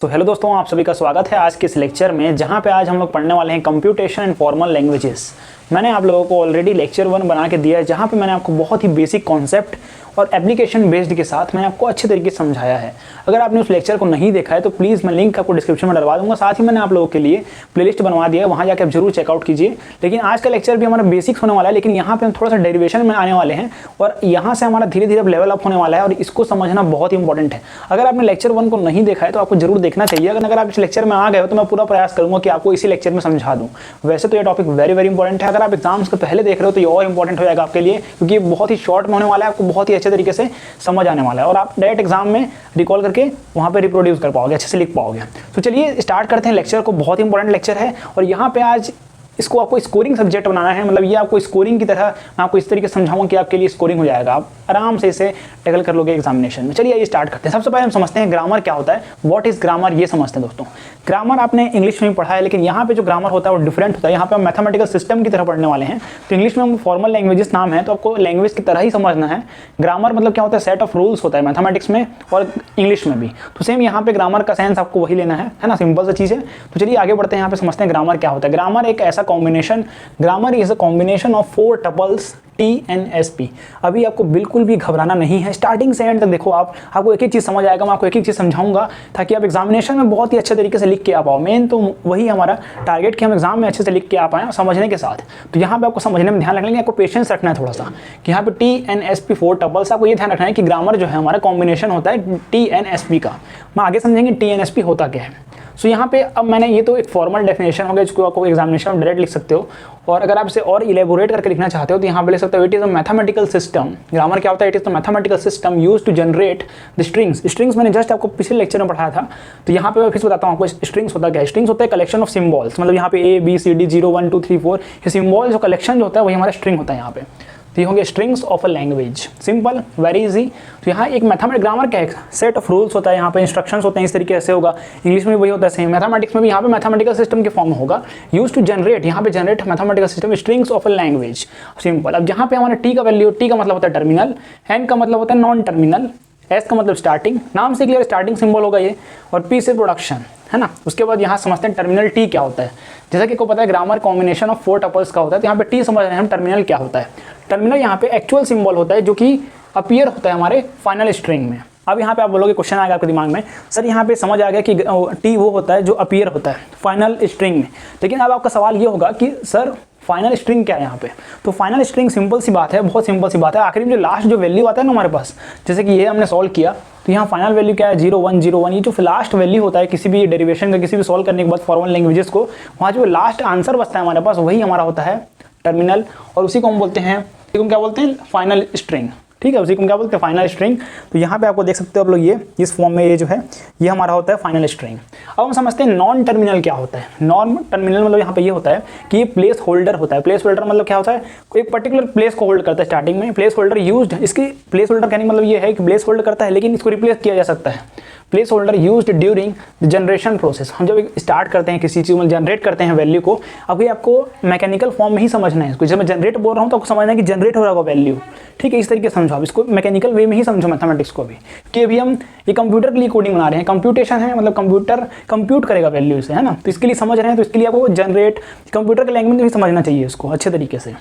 तो हेलो दोस्तों, आप सभी का स्वागत है आज के इस लेक्चर में, जहां पे आज हम लोग पढ़ने वाले हैं कंप्यूटेशन एंड फॉर्मल लैंग्वेजेस। मैंने आप लोगों को ऑलरेडी लेक्चर 1 बना के दिया है, जहां पे मैंने आपको बहुत ही बेसिक कॉन्सेप्ट और एप्लीकेशन बेस्ड के साथ मैंने आपको अच्छे तरीके से समझाया है। अगर आपने उस लेक्चर को नहीं देखा है तो प्लीज़ मैं लिंक आपको डिस्क्रिप्शन में डलवा दूंगा। साथ ही मैंने आप लोगों के लिए प्लेलिस्ट बनवा दिया है, वहाँ जाकर आप जरूर चेकआउट कीजिए। लेकिन आज का लेक्चर भी हमारा बेसिक्स होने वाला है, लेकिन यहाँ पे हम थोड़ा सा डेरिवेशन में आने वाले हैं और यहाँ से हमारा धीरे धीरे लेवल अप होने वाला है और इसको समझना बहुत ही इंपॉर्टेंट है। अगर आपने लेक्चर 1 को नहीं देखा है तो आपको जरूर देखना चाहिए। अगर आप इस लेक्चर में आ गए हो तो मैं पूरा प्रयास करूंगा कि आपको इसी लेक्चर में समझा दूं। वैसे तो ये टॉपिक वेरी इंपॉर्टेंट है। अगर आप एग्जाम्स को पहले देख रहे हो तो ये और इंपॉर्टेंट हो जाएगा आपके लिए, क्योंकि ये बहुत ही शॉर्ट में होने वाला है, आपको बहुत ही अच्छे तरीके से समझ आने वाला है और आप डायरेक्ट एग्जाम में रिकॉल करके वहाँ पे रिप्रोड्यूस कर पाओगे, अच्छे से लिख पाओगे। तो चलिए स्टार्ट करते हैं लेक्चर को। बहुत ही इंपॉर्टेंट लेक्चर है और यहाँ पे आज इसको आपको स्कोरिंग सब्जेक्ट बनाना है। मतलब ये आपको स्कोरिंग की तरह मैं आपको इस तरीके से समझाऊंगा कि आपके लिए स्कोरिंग हो जाएगा, आप आराम से इसे टैकल कर लोगे एग्जामिनेशन में। चलिए ये स्टार्ट करते हैं। सबसे पहले हम समझते हैं ग्रामर क्या होता है। व्हाट इज ग्रामर, ये समझते हैं दोस्तों। ग्रामर आपने इंग्लिश में भी पढ़ा है, लेकिन यहाँ पे जो ग्रामर होता है वो डिफरेंट होता है। यहाँ पे हम मैथमेटिकल सिस्टम की तरह पढ़ने वाले हैं। तो इंग्लिश में हम फॉर्मल लैंग्वेजेस नाम है, तो आपको लैंग्वेज की तरह ही समझना है। ग्रामर मतलब क्या होता है, सेट ऑफ रूल्स होता है मैथमेटिक्स में और इंग्लिश में भी। तो सेम यहाँ पे ग्रामर का सेंस आपको वही लेना है ना, सिंपल सा चीज़ है। तो चलिए आगे बढ़ते हैं, यहाँ पे समझते हैं ग्रामर क्या होता है। ग्रामर एक ऐसा combination, grammar is a combination of 4 tuples TNSP। अभी आपको बिल्कुल भी घबराना नहीं है, स्टार्टिंग से एंड तक देखो। आपको एक एक चीज़ समझ आएगा, मैं आपको एक एक चीज़ समझाऊंगा ताकि आप एग्जामिनेशन में बहुत ही अच्छे तरीके से लिख के आ पाओ। मेन तो वही हमारा टारगेट कि हम एग्जाम में अच्छे से लिख के आ पाएँ समझने के साथ। तो यहाँ पे आपको समझने में ध्यान रखना है, आपको पेशेंस रखना है थोड़ा सा कि यहाँ पे TNSP 4 टपल्स। आपको ये ध्यान रखना है कि ग्रामर जो है हमारा कॉम्बिनेशन होता है TNSP का। मैं आगे समझेंगे TNSP होता क्या है। सो यहाँ पे अब मैंने ये तो एक फॉर्मल डेफिनेशन हो गया जिसको आपको एग्जामिनेशन में डायरेक्ट लिख सकते हो, और अगर आप इसे और इलेबोरेट करके लिखना चाहते हो तो यहाँ पे लिख सकते हो it is a mathematical system. Grammar क्या होता है, it is the mathematical system used to generate the strings. Strings मैंने जस्ट आपको पिछले लेक्चर में पढ़ाया था, तो यहाँ पे मैं फिर बताता हूँ आपको स्ट्रिंग्स होता क्या है। स्ट्रिंग्स होता है कलेक्शन ऑफ सिम्बॉल्स। मतलब यहाँ पे ABCD 0 1 2 3 4 ये सिम्बॉल जो कलेक्शन जो होता है वही हमारा स्ट्रिंग होता है यहाँ पे। तो ये होंगे strings of a language. Simple, very easy. तो यहाँ एक मैथमेटिक ग्रामर क्या है, सेट ऑफ रूल्स होता है, यहाँ पे इंस्ट्रक्शंस होते हैं, इस तरीके से होगा। इंग्लिश में भी वही होता है सेम, मैथमेटिक्स में भी यहाँ पे मैथमेटिकल सिस्टम के फॉर्म में होगा। यूज टू जनरेट, यहाँ पे generate mathematical system strings of a language. Simple. अब यहाँ पे हमारा T का वैल्यू, T का मतलब होता है टर्मिनल, N का मतलब होता है नॉन टर्मिनल, S का मतलब स्टार्टिंग, नाम से क्लियर स्टार्टिंग सिंबल होगा ये, और P से प्रोडक्शन, है ना। उसके बाद यहाँ समझते हैं टर्मिनल T क्या होता है। जैसा कि आपको पता है ग्रामर कॉम्बिनेशन ऑफ 4 टपल्स का होता है, तो यहाँ पे T समझ रहे हैं हम टर्मिनल क्या होता है। टर्मिनल यहाँ पे एक्चुअल सिंबल होता है जो कि अपीयर होता है हमारे फाइनल स्ट्रिंग में। अब यहाँ पे आप बोलोगे, क्वेश्चन आएगा आपके दिमाग में, सर यहाँ पे समझ आ गया कि T वो होता है जो अपीयर होता है फाइनल स्ट्रिंग में, लेकिन अब आपका सवाल ये होगा कि सर फाइनल स्ट्रिंग क्या है यहाँ पे। तो फाइनल स्ट्रिंग सिंपल सी बात है, बहुत सिंपल सी बात है। आखिरी में जो लास्ट जो वैल्यू आता है ना हमारे पास, जैसे कि ये हमने सॉल्व किया, तो यहाँ फाइनल वैल्यू क्या है 0 1 0 1। ये जो लास्ट वैल्यू होता है किसी भी डेरिवेशन का, किसी भी सॉल्व करने के बाद फॉर्मल लैंग्वेजेस को, वहाँ जो लास्ट आंसर बचता है हमारे पास वही हमारा होता है टर्मिनल, और उसी को हम बोलते हैं, क्या बोलते हैं, फाइनल स्ट्रिंग। ठीक है, उसी को क्या बोलते हैं, फाइनल स्ट्रिंग। तो यहाँ पे आपको देख सकते हो आप लोग, ये इस फॉर्म में ये जो है ये हमारा होता है फाइनल स्ट्रिंग। अब हम समझते हैं नॉन टर्मिनल क्या होता है। नॉन टर्मिनल मतलब यहाँ पे ये होता है कि ये प्लेस होल्डर होता है। प्लेस होल्डर मतलब क्या होता है, एक पर्टिकुलर प्लेस को होल्ड करता है स्टार्टिंग में। प्लेस होल्डर यूज्ड, इसकी प्लेस होल्डर कहने का मतलब ये है कि प्लेस होल्ड करता है लेकिन इसको रिप्लेस किया जा सकता है। Place holder used during the generation process. हम जब स्टार्ट करते हैं किसी चीज़ में, जनरेट करते हैं वैल्यू को, अभी आपको मैकेनिकल फॉर्म में ही समझना है इसको। जब मैं जनरेट बोल रहा हूँ तो आपको समझना है कि जनरेट हो रहा होगा वैल्यू। ठीक है, इस तरीके से समझो आप इसको, मैकेनिकल वे में ही समझो मैथमेटिक्स को भी, कि अभी हम ये कंप्यूटर के लिए कोडिंग बना रहे हैं। कंप्यूटेशन है मतलब कंप्यूटर कंप्यूट करेगा वैल्यू से, है ना। तो इसके लिए समझ रहे हैं, तो इसके लिए आपको जनरेट कंप्यूटर के लैंग्वेज में भी समझना चाहिए इसको अच्छे तरीके से।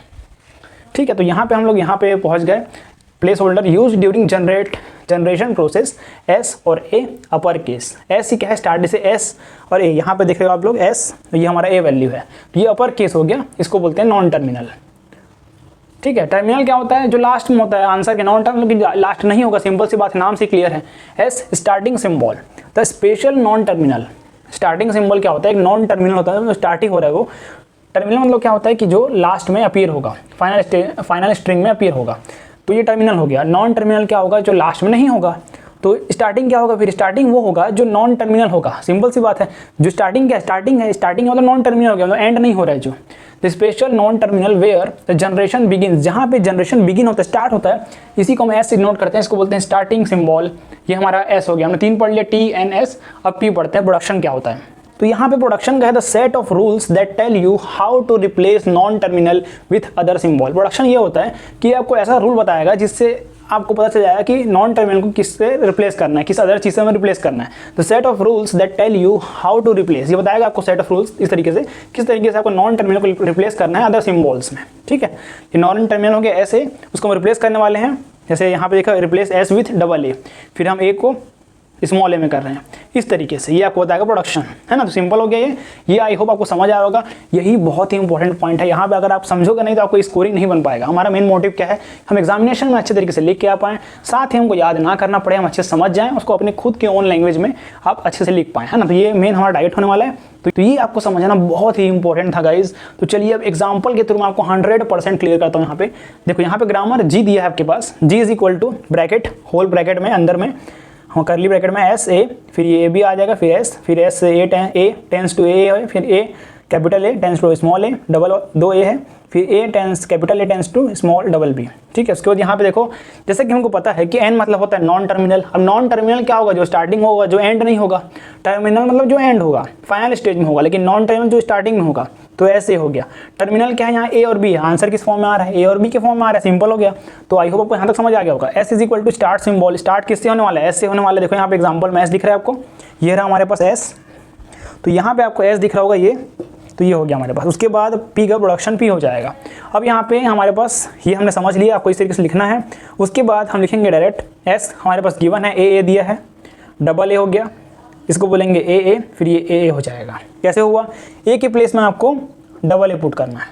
ठीक है, तो यहाँ पे हम लोग यहाँ पे पहुँच गए। Place holder use during generation process, S और A अपर केस। S ही क्या है, स्टार्ट से S और A, यहाँ पे देख रहे हो आप लोग S, तो ये हमारा A वैल्यू है, तो ये अपर केस हो गया, इसको बोलते हैं नॉन टर्मिनल। ठीक है, टर्मिनल क्या होता है, जो लास्ट में होता है आंसर के। नॉन टर्मिनल लास्ट नहीं होगा, सिंपल सी बात, नाम से क्लियर है। S starting symbol, the special non terminal. Starting symbol क्या होता है, एक नॉन टर्मिनल होता है, स्टार्ट ही हो रहा है वो। टर्मिनल मतलब क्या होता है कि जो लास्ट में अपीयर होगा, फाइनल स्ट्रिंग में अपीयर होगा, तो ये टर्मिनल हो गया। नॉन टर्मिनल क्या होगा, जो लास्ट में नहीं होगा। तो स्टार्टिंग क्या होगा, फिर स्टार्टिंग वो होगा जो नॉन टर्मिनल होगा। सिंपल सी बात है, जो स्टार्टिंग क्या है, स्टार्टिंग है, स्टार्टिंग मतलब नॉन टर्मिनल हो गया, मतलब एंड नहीं हो रहा है। जो the special non terminal where the generation begin, जहाँ पे जनरेशन बिगिन होता है, स्टार्ट होता है, इसी को हम S से नोट करते हैं, इसको बोलते हैं स्टार्टिंग सिंबल। ये हमारा S हो गया, हमने 3 पढ़ लिया, TNS। अब P पढ़ते हैं, प्रोडक्शन क्या होता है। तो यहाँ पे प्रोडक्शन का है the set of rules that tell you how to replace non terminal with other symbol. Production ये होता है कि आपको ऐसा रूल बताएगा जिससे आपको पता चल जाएगा कि नॉन टर्मिनल को किससे रिप्लेस करना है, किस अदर चीज़ से हमें रिप्लेस करना है। The set of rules that tell you how to replace, ये बताएगा आपको सेट ऑफ रूल्स इस तरीके से, किस तरीके से आपको नॉन टर्मिनल को रिप्लेस करना है अदर सिम्बॉल्स में। ठीक है, ये नॉन टर्मिनल हो गया ऐसे, उसको हम रिप्लेस करने वाले हैं। जैसे यहाँ पे देखा रिप्लेस एस विथ डबल ए, फिर हम ए को स्मॉल ए में कर रहे हैं इस तरीके से, ये आपको बताएगा प्रोडक्शन, है ना। तो सिंपल हो गया ये आई होप आपको समझ आया होगा। यही बहुत ही इंपॉर्टेंट पॉइंट है, यहाँ पे अगर आप समझोगे नहीं तो आपको स्कोरिंग नहीं बन पाएगा। हमारा मेन मोटिव क्या है, हम एग्जामिनेशन में अच्छे तरीके से लिख के आ पाएँ, साथ ही हमको याद ना करना पड़े, हम अच्छे से समझ जाएँ उसको, अपने खुद के ओन लैंग्वेज में आप अच्छे से लिख पाएँ, है ना। तो ये मेन हमारा टारगेट होने वाला है। तो ये आपको समझना बहुत ही इंपॉर्टेंट था गाइज। तो चलिए अब एग्जांपल के थ्रू मैं आपको 100% क्लियर करता हूँ। यहाँ पे देखो, यहाँ पे ग्रामर जी दिया है आपके पास, G is equal to bracket, whole bracket में अंदर में हाँ करली ब्रैकेट में एस ए, फिर ये ए भी आ जाएगा, फिर S A tends to A है, फिर A capital A tends to small A, double दो ए है, फिर A tends capital A tends to small double B. ठीक है, उसके बाद यहाँ पे देखो, जैसे कि हमको पता है कि एन मतलब होता है नॉन टर्मिनल। अब नॉन टर्मिनल क्या होगा, जो स्टार्टिंग होगा, जो एंड नहीं होगा। टर्मिनल मतलब जो एंड होगा, फाइनल स्टेज में होगा, लेकिन नॉन टर्मिनल जो स्टार्टिंग में होगा। तो ऐसे हो गया। टर्मिनल क्या है, यहाँ ए और बी है, आंसर किस फॉर्म में आ रहा है, ए और बी के फॉर्म में आ रहा है, सिंपल हो गया। तो आई होप आपको यहाँ तक समझ आ गया होगा। S is equal to start symbol, start किससे होने वाला है, एस से होने वाला है। देखो यहाँ पे एग्जाम्पल में एस दिख रहा है आपको, ये रहा हमारे पास एस, तो यहाँ पे आपको एस दिख रहा होगा ये, तो ये हो गया हमारे पास। उसके बाद पी का प्रोडक्शन पी हो जाएगा। अब यहाँ पे हमारे पास ये हमने समझ लिया, आपको इस तरीके से लिखना है। उसके बाद हम लिखेंगे डायरेक्ट एस, हमारे पास गिवन है ए दिया है, डबल ए हो गया, इसको बोलेंगे ए, फिर ये ए हो जाएगा। कैसे हुआ, ए के प्लेस में आपको डबल ए पुट करना है।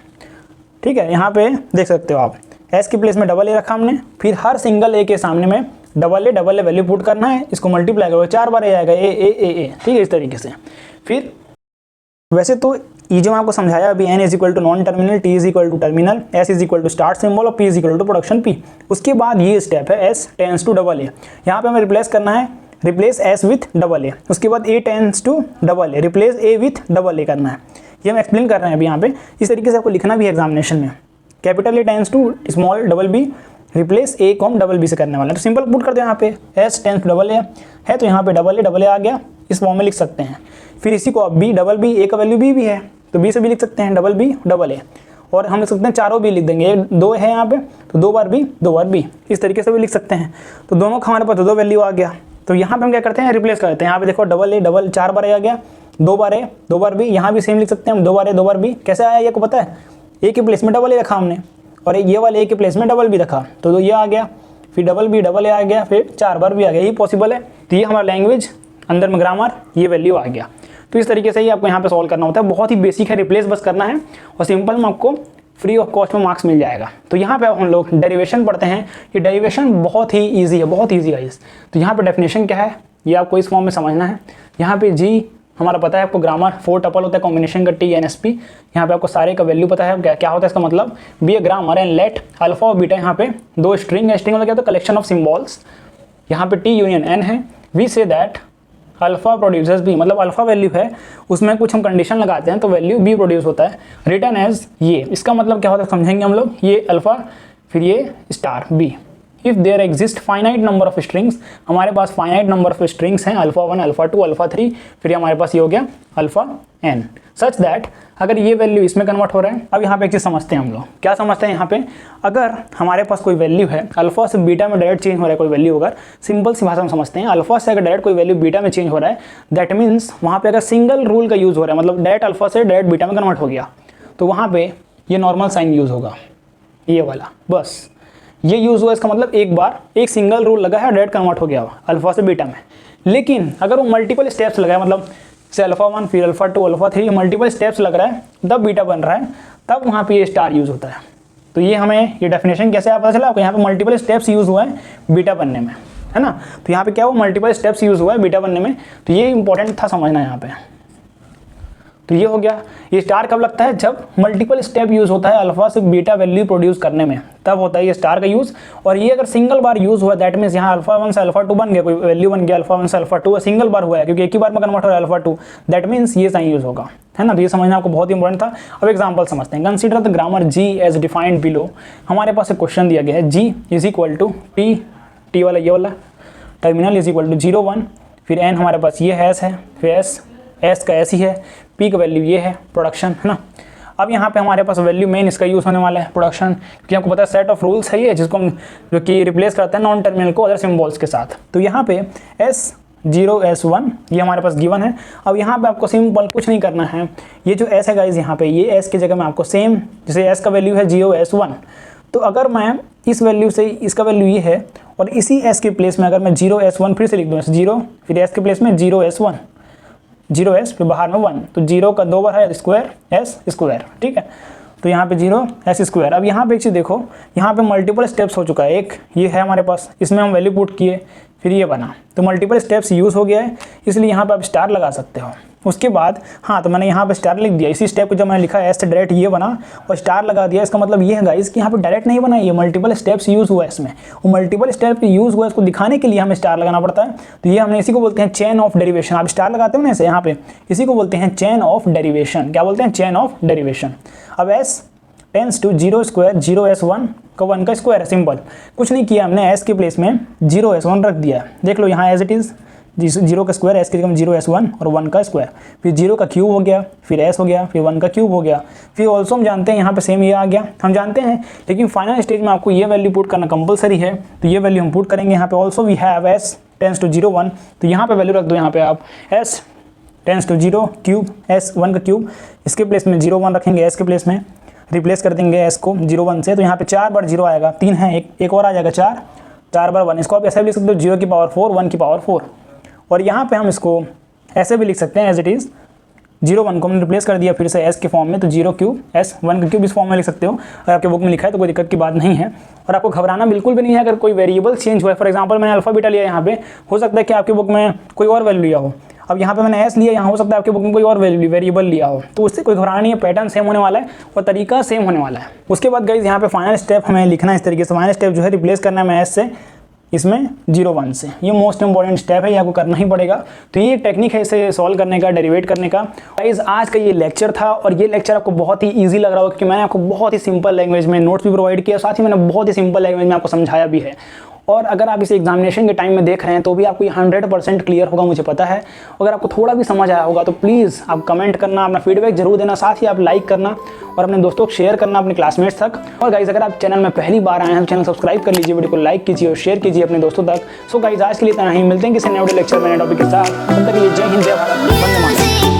ठीक है, यहाँ पे देख सकते हो आप, एस के प्लेस में डबल ए रखा हमने, फिर हर सिंगल ए के सामने में डबल ए वैल्यू पुट करना है, इसको मल्टीप्लाई करो, 4 बार ए आएगा, ए। ठीक है, इस तरीके से। फिर वैसे तो ये जो मैं आपको समझाया अभी, N is equal to non terminal, T is equal to terminal, S is equal to start symbol और P is equal to production P. उसके बाद ये स्टेप है S tends to double A, यहाँ पे हमें रिप्लेस करना है, replace S with double A. उसके बाद A tends to double A, replace A with double A करना है। ये हम एक्सप्लेन कर रहे हैं अभी यहाँ पे, इस तरीके से आपको लिखना भी है एग्जामिनेशन में। Capital A tends to small double B, replace A को हम डबल बी से करने वाले हैं। तो सिंपल पुट कर दो, यहाँ पे S tends to double A है, तो यहाँ पे डबल ए आ गया, इस फॉर्म में लिख सकते हैं। फिर इसी को अब बी डबल बी, ए का वैल्यू बी है, तो बी से भी लिख सकते हैं, डबल बी डबल ए, और हम लिख सकते हैं चारों बी लिख देंगे, 2 है यहाँ पे, तो 2 बार बी, इस तरीके से भी लिख सकते हैं। तो दोनों का हमारे पास 2 वैल्यू आ गया। तो यहाँ पे हम क्या करते हैं, रिप्लेस करते हैं। यहाँ पे देखो डबल 4 बार ए आ गया, 2 बार बी, यहाँ भी सेम लिख सकते हैं हम, 2 बार बी। कैसे आया ये को पता है, ए के प्लेस में डबल ए रखा हमने, और ये वाले ए के प्लेस में डबल बी रखा, तो ये आ गया, फिर डबल ए आ गया, फिर 4 बार भी आ गया, यही पॉसिबल है। तो ये हमारा लैंग्वेज, अंदर में ग्रामर, ये वैल्यू आ गया। तो इस तरीके से ही आपको यहाँ पे सॉल्व करना होता है, बहुत ही बेसिक है, रिप्लेस बस करना है और सिंपल में आपको फ्री ऑफ कॉस्ट में मार्क्स मिल जाएगा। तो यहाँ पे हम लोग डेरिवेशन पढ़ते हैं, ये डेरिवेशन बहुत ही ईजी है, बहुत ईजी गाइस। तो यहाँ पे डेफिनेशन क्या है, ये आपको इस फॉर्म में समझना है। यहाँ पे जी हमारा पता है आपको, ग्रामर 4 टपल होता है, कॉम्बिनेशन का टी एन एस पी। यहाँ पे आपको सारे का वैल्यू पता है क्या होता है, इसका मतलब be a grammar and let alpha और बीटा, यहाँ पे 2 स्ट्रिंग है, स्ट्रिंग मतलब क्या होता है, कलेक्शन ऑफ सिम्बॉल्स। यहाँ पे टी यूनियन एन है, we say that alpha produces B, मतलब अल्फा वैल्यू है, उसमें कुछ हम कंडीशन लगाते हैं तो वैल्यू बी प्रोड्यूस होता है, रिटर्न एज ये। इसका मतलब क्या होता है समझेंगे हम लोग, ये अल्फा फिर ये star B. If there exist finite number of strings, हमारे पास फाइनाइट नंबर ऑफ स्ट्रिंग्स हैं, अल्फा 1, अल्फा 2, अल्फा 3, फिर हमारे पास ये हो गया अल्फा n, सच दैट अगर ये वैल्यू इसमें कन्वर्ट हो रहा है। अब यहाँ पे एक चीज़ समझते हैं हम लोग, क्या समझते हैं यहाँ पे, अगर हमारे पास कोई वैल्यू है, अल्फा से बीटा में डायरेक्ट चेंज हो रहा है कोई वैल्यू, अगर सिंपल सी भाषा में समझते हैं, अल्फा से अगर डायरेक्ट कोई वैल्यू बीटा में चेंज हो रहा है, दैट मीन्स वहाँ पे अगर सिंगल रूल का यूज़ हो रहा है, मतलब डायरेक्ट अल्फा से डायरेक्ट बीटा में कन्वर्ट हो गया, तो वहाँ पे ये नॉर्मल साइन यूज़ होगा, ये वाला बस ये यूज़ हुआ, इसका मतलब एक बार एक सिंगल रूल लगा है, डायरेक्ट कन्वर्ट हो गया अल्फा से बीटा में। लेकिन अगर वो मल्टीपल स्टेप्स लगाए, मतलब से अल्फा 1 फिर अल्फा 2 अल्फा 3 मल्टीपल स्टेप्स लग रहा है, तब बीटा बन रहा है, तब वहाँ पे ये स्टार यूज़ होता है। तो ये हमें ये डेफिनेशन कैसे पता चला आपको, यहाँ पे मल्टीपल स्टेप्स यूज़ हुआ है बीटा बनने में, है ना। तो यहाँ पे क्या हुआ, मल्टीपल स्टेप्स यूज़ हुआ है बीटा बनने में, तो ये इंपॉर्टेंट था समझना यहाँ पे। तो ये हो गया। ये स्टार कब लगता है, जब मल्टीपल स्टेप यूज़ होता है अल्फा से बीटा वैल्यू प्रोड्यूस करने में, तब होता है ये स्टार का यूज़। और ये अगर सिंगल बार यूज़ हुआ, दैट मीन्स यहाँ अल्फा 1 से अल्फा 2 बन गया, कोई वैल्यू बन गया अल्फा 1 से अल्फा 2, सिंगल बार हुआ है क्योंकि एक ही बार में कन्वर्ट हो रहा है अल्फा 2, दैट मीन्स ये साइन यूज़ होगा, है ना। तो ये समझना आपको बहुत इंपॉर्टेंट था। अब एग्जाम्पल समझते हैं। Consider the grammar G as defined below. हमारे पास एक क्वेश्चन दिया गया है, G is equal to T वाला ये वाला, टर्मिनल इज इक्वल टू 0 1, फिर एन हमारे पास ये है, फिर एस का ऐसी है, पी का वैल्यू ये है, प्रोडक्शन, है ना। अब यहाँ पे हमारे पास वैल्यू मेन इसका यूज़ होने वाला है प्रोडक्शन, क्योंकि आपको पता है सेट ऑफ रूल्स है ये, जिसको हम जो कि रिप्लेस करते हैं नॉन टर्मिनल को अदर सिम्बॉल्स के साथ। तो यहाँ पे S0 S1 ये हमारे पास गिवन है। अब यहाँ पे आपको सिंपल कुछ नहीं करना है, ये जो S है गाइज यहाँ पे ये S की जगह में आपको सेम, जैसे S का वैल्यू है 0 S1, तो अगर मैं इस वैल्यू से इसका वैल्यू ये है और इसी S के प्लेस में अगर मैं 0 S1 फिर से लिख दूँ, 0 फिर S के प्लेस में 0 S1, 0S फिर बाहर में 1, तो 0 का 2 बार है स्क्वायर S स्क्वायर, ठीक है। तो यहाँ पे 0 S स्क्वायर। अब यहाँ पे एक चीज़ देखो, यहाँ पे मल्टीपल स्टेप्स हो चुका है। एक ये है हमारे पास, इसमें हम वैल्यू पुट किए, फिर ये बना, तो मल्टीपल स्टेप्स यूज़ हो गया है, इसलिए यहाँ पे आप स्टार लगा सकते हो। उसके बाद हाँ, तो मैंने यहाँ पे स्टार लिख दिया, इसी स्टेप को जब मैंने लिखा है S से डायरेक्ट ये बना और स्टार लगा दिया। इसका मतलब ये है गाइस कि यहाँ पे डायरेक्ट नहीं बना, ये मल्टीपल स्टेप्स यूज़ हुआ है इसमें, वो मल्टीपल स्टेप यूज़ हुआ है, इसको दिखाने के लिए हमें स्टार लगाना पड़ता है। तो ये हमने इसी को बोलते हैं चेन ऑफ डेरिवेशन। आप स्टार लगाते हो ना ऐसे यहाँ पे, इसी को बोलते हैं चेन ऑफ डेरिवेशन। क्या बोलते हैं? Chain of derivation. अब S tends to 0 square, 0 S1 का 1 का स्क्वायर है, सिंपल, कुछ नहीं किया हमने, S के प्लेस में 0 S1 रख दिया। देख लो यहाँ एज इट इज़ 0 का स्क्वायर, S की जगह 0 S1 और 1 का स्क्वायर, फिर 0 का क्यूब हो गया, फिर S हो गया, फिर 1 का क्यूब हो गया, फिर ऑल्सो हम जानते हैं यहाँ पे सेम ये आ गया, हम जानते हैं, लेकिन फाइनल स्टेज में आपको ये वैल्यू पुट करना कंपलसरी है। तो ये वैल्यू हम पुट करेंगे यहाँ पे। Also we have S tends to 0 1, तो यहाँ पे वैल्यू रख दो, यहाँ पे आप S tends to 0 cube, S 1 का क्यूब, इसके प्लेस में 0 1 रखेंगे, S के प्लेस में रिप्लेस कर देंगे S को 0 1 से, तो यहाँ पे 4 बार 0 आएगा, 3 है, एक और आ जाएगा 4 बार 1। इसको आप ऐसे भी लिख सकते हो 0 की पावर 4 1 की पावर 4, और यहाँ पे हम इसको ऐसे भी लिख सकते हैं एज इट इज़ 0 1 को हमने रिप्लेस कर दिया फिर से S के फॉर्म में, तो 0 क्यूब S 1 का क्यूब इस फॉर्म में लिख सकते हो। अगर आपके बुक में लिखा है तो कोई दिक्कत की बात नहीं है, और आपको घबराना बिल्कुल भी नहीं है अगर कोई वेरिएबल चेंज हुआ है। फॉर एग्जांपल मैंने अल्फा बीटा लिया यहाँ पे, हो सकता है कि आपकी बुक में कोई और वैल्यू लिया हो। अब यहाँ पे मैंने S लिया, यहाँ हो सकता है आपकी बुक में कोई और वेरिएबल लिया हो, तो उससे कोई घबराना नहीं है, पैटर्न सेम होने वाला है और तरीका सेम होने वाला है। उसके बाद गाइस यहाँ पे फाइनल स्टेप हमें लिखना है इस तरीके से। फाइनल स्टेप जो है रिप्लेस करना है हमें S से, इसमें 0 1 से, ये मोस्ट इंपॉर्टेंट स्टेप है, ये आपको करना ही पड़ेगा। तो ये टेक्निक है इसे सॉल्व करने का, डेरिवेट करने का। गाइस आज का ये लेक्चर था, और ये लेक्चर आपको बहुत ही इजी लग रहा होगा, क्योंकि मैंने आपको बहुत ही सिंपल लैंग्वेज में नोट्स भी प्रोवाइड किया, साथ ही मैंने बहुत ही सिंपल लैंग्वेज में आपको समझाया भी है। और अगर आप इसे एग्जामिनेशन के टाइम में देख रहे हैं तो भी आपको ये 100% क्लियर होगा, मुझे पता है। अगर आपको थोड़ा भी समझ आया होगा तो प्लीज़ आप कमेंट करना, अपना फीडबैक जरूर देना, साथ ही आप लाइक करना और अपने दोस्तों को शेयर करना, अपने क्लासमेट्स तक। और गाइज अगर आप चैनल में पहली बार आए हैं तो चैनल सब्सक्राइब कर लीजिए, वीडियो को लाइक कीजिए और शेयर कीजिए अपने दोस्तों तक। सो गाइज आज के लिए इतना ही, मिलते हैं किसी नए लेक्चर में नए टॉपिक के साथ। तब तक के लिए जय हिंद, जय भारत, वंदे मातरम।